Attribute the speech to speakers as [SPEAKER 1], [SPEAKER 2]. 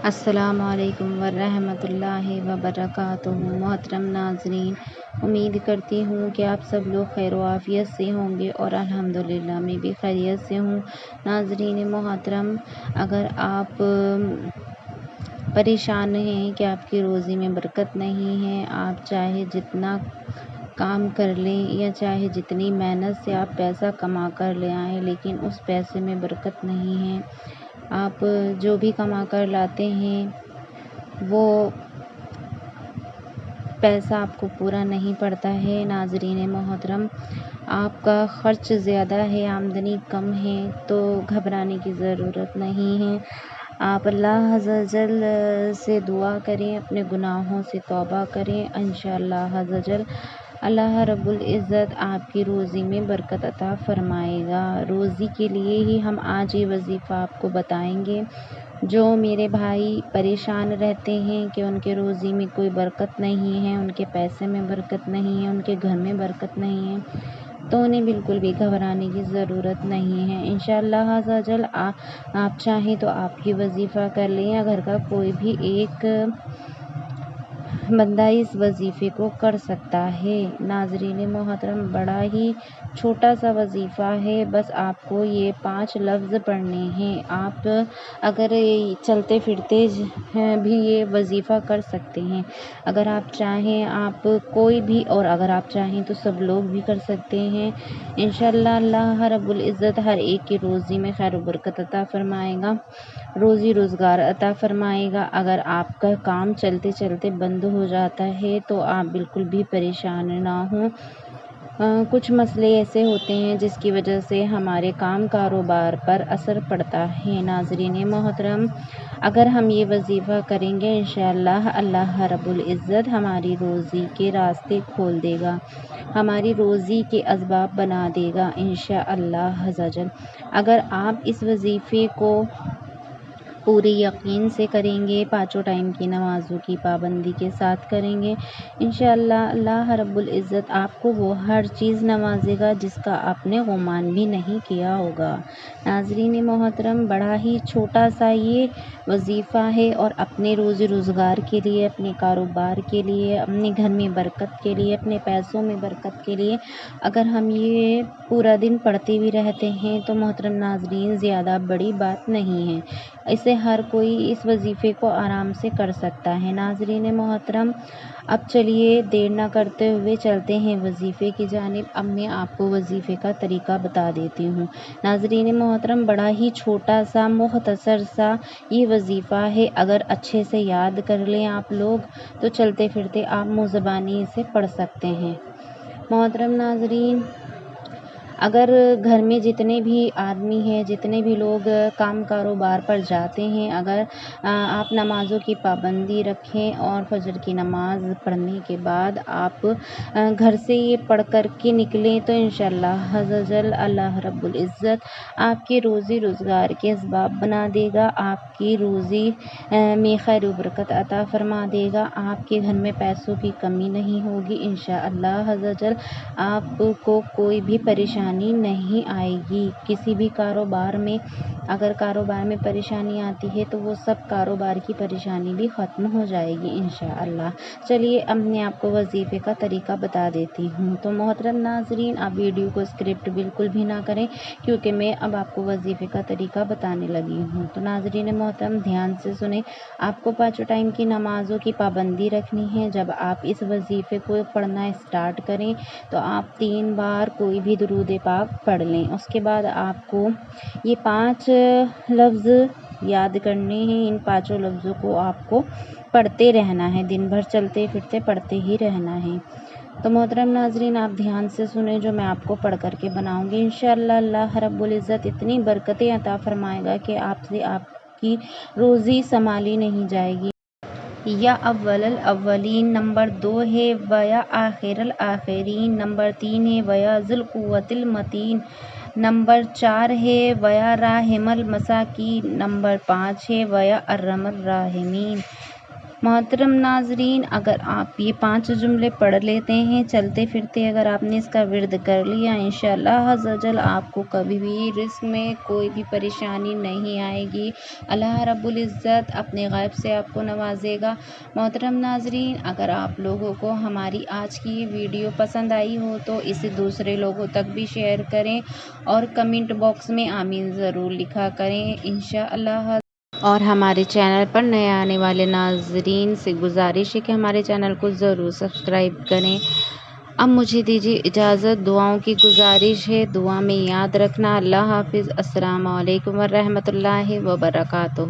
[SPEAKER 1] السلام علیکم ورحمۃ اللہ وبرکاتہ۔ محترم ناظرین، امید کرتی ہوں کہ آپ سب لوگ خیر و عافیت سے ہوں گے اور الحمدللہ میں بھی خیریت سے ہوں۔ ناظرین محترم، اگر آپ پریشان ہیں کہ آپ کی روزی میں برکت نہیں ہے، آپ چاہے جتنا کام کر لیں یا چاہے جتنی محنت سے آپ پیسہ کما کر لے آئیں لیکن اس پیسے میں برکت نہیں ہے، آپ جو بھی کما کر لاتے ہیں وہ پیسہ آپ کو پورا نہیں پڑتا ہے۔ ناظرین محترم، آپ کا خرچ زیادہ ہے، آمدنی کم ہے تو گھبرانے کی ضرورت نہیں ہے۔ آپ اللہ عز و جل سے دعا کریں، اپنے گناہوں سے توبہ کریں، انشاءاللہ عز و جل اللہ رب العزت آپ کی روزی میں برکت عطا فرمائے گا۔ روزی کے لیے ہی ہم آج یہ وظیفہ آپ کو بتائیں گے۔ جو میرے بھائی پریشان رہتے ہیں کہ ان کے روزی میں کوئی برکت نہیں ہے، ان کے پیسے میں برکت نہیں ہے، ان کے گھر میں برکت نہیں ہے، تو انہیں بالکل بھی گھبرانے کی ضرورت نہیں ہے۔ انشاءاللہ عز و جل آپ چاہیں تو آپ ہی وظیفہ کر لیں یا گھر کا کوئی بھی ایک بندہ اس وظیفے کو کر سکتا ہے۔ ناظرین محترم، بڑا ہی چھوٹا سا وظیفہ ہے، بس آپ کو یہ 5 لفظ پڑھنے ہیں۔ آپ اگر چلتے پھرتے بھی یہ وظیفہ کر سکتے ہیں، اگر آپ چاہیں آپ کوئی بھی، اور اگر آپ چاہیں تو سب لوگ بھی کر سکتے ہیں۔ انشاءاللہ اللہ رب العزت ہر ایک کی روزی میں خیر و برکت عطا فرمائے گا، روزی روزگار عطا فرمائے گا۔ اگر آپ کا کام چلتے چلتے بند ہو جاتا ہے تو آپ بالکل بھی پریشان نہ ہوں۔ کچھ مسئلے ایسے ہوتے ہیں جس کی وجہ سے ہمارے کام کاروبار پر اثر پڑتا ہے۔ ناظرین محترم، اگر ہم یہ وظیفہ کریں گے انشاءاللہ اللہ رب العزت ہماری روزی کے راستے کھول دے گا، ہماری روزی کے اسباب بنا دے گا انشاءاللہ عز و جل۔ اگر آپ اس وظیفے کو پوری یقین سے کریں گے، 5 ٹائم کی نمازوں کی پابندی کے ساتھ کریں گے، انشاءاللہ اللہ رب العزت آپ کو وہ ہر چیز نوازے گا جس کا آپ نے گمان بھی نہیں کیا ہوگا۔ ناظرین محترم، بڑا ہی چھوٹا سا یہ وظیفہ ہے اور اپنے روزی روزگار کے لیے، اپنے کاروبار کے لیے، اپنے گھر میں برکت کے لیے، اپنے پیسوں میں برکت کے لیے اگر ہم یہ پورا دن پڑھتے بھی رہتے ہیں تو محترم ناظرین زیادہ بڑی بات نہیں ہے، اسے ہر کوئی اس وظیفے کو آرام سے کر سکتا ہے۔ ناظرین محترم، اب چلیے دیر نہ کرتے ہوئے چلتے ہیں وظیفے کی جانب۔ اب میں آپ کو وظیفے کا طریقہ بتا دیتی ہوں۔ ناظرین محترم، بڑا ہی چھوٹا سا مختصر سا یہ وظیفہ ہے، اگر اچھے سے یاد کر لیں آپ لوگ تو چلتے پھرتے آپ منہ زبانی اسے پڑھ سکتے ہیں۔ محترم ناظرین، اگر گھر میں جتنے بھی آدمی ہیں، جتنے بھی لوگ کام کاروبار پر جاتے ہیں، اگر آپ نمازوں کی پابندی رکھیں اور فجر کی نماز پڑھنے کے بعد آپ گھر سے یہ پڑھ کر کے نکلیں تو انشاءاللہ عز و جل اللہ رب العزت آپ کی روزی روزگار کے اسباب بنا دے گا، آپ کی روزی میں خیر و برکت عطا فرما دے گا، آپ کے گھر میں پیسوں کی کمی نہیں ہوگی انشاءاللہ عز و جل، آپ کو کوئی بھی پریشانی نہیں آئے گی۔ کسی بھی کاروبار میں اگر کاروبار میں پریشانی آتی ہے تو وہ سب کاروبار کی پریشانی بھی ختم ہو جائے گی انشاءاللہ۔ چلیے اب میں آپ کو وظیفے کا طریقہ بتا دیتی ہوں۔ تو محترم ناظرین، آپ ویڈیو کو اسکرپٹ بالکل بھی نہ کریں کیونکہ میں اب آپ کو وظیفے کا طریقہ بتانے لگی ہوں۔ تو ناظرین محترم دھیان سے سنیں، آپ کو 5 ٹائم کی نمازوں کی پابندی رکھنی ہے۔ جب آپ اس وظیفے کو پڑھنا اسٹارٹ کریں تو آپ 3 بار کوئی بھی درود پاک پڑھ لیں، اس کے بعد آپ کو یہ 5 لفظ یاد کرنے ہیں۔ ان 5 لفظوں کو آپ کو پڑھتے رہنا ہے، دن بھر چلتے پھرتے پڑھتے ہی رہنا ہے۔ تو محترم ناظرین، آپ دھیان سے سنیں جو میں آپ کو پڑھ کر کے بناؤں گی۔ انشاءاللہ اللہ رب العزت اتنی برکتیں عطا فرمائے گا کہ آپ سے آپ کی روزی سنبھالی نہیں جائے گی۔ یا اول الاولین، نمبر 2 ہے ویا آخر الآخرین، نمبر 3 ہے ویا ذی القوۃ المتین، نمبر 4 ہے ویا راحم المساکین، نمبر 5 ہے ویا ارحم الراحمین۔ محترم ناظرین، اگر آپ یہ 5 جملے پڑھ لیتے ہیں چلتے پھرتے، اگر آپ نے اس کا ورد کر لیا، انشاءاللہ عز و جل آپ کو کبھی بھی رزق میں کوئی بھی پریشانی نہیں آئے گی۔ اللہ رب العزت اپنے غیب سے آپ کو نوازے گا۔ محترم ناظرین، اگر آپ لوگوں کو ہماری آج کی یہ ویڈیو پسند آئی ہو تو اسے دوسرے لوگوں تک بھی شیئر کریں اور کمنٹ باکس میں آمین ضرور لکھا کریں انشاءاللہ۔ اور ہمارے چینل پر نئے آنے والے ناظرین سے گزارش ہے کہ ہمارے چینل کو ضرور سبسکرائب کریں۔ اب مجھے دیجیے اجازت، دعاؤں کی گزارش ہے، دعا میں یاد رکھنا۔ اللہ حافظ۔ السلام علیکم ورحمۃ اللہ وبرکاتہ۔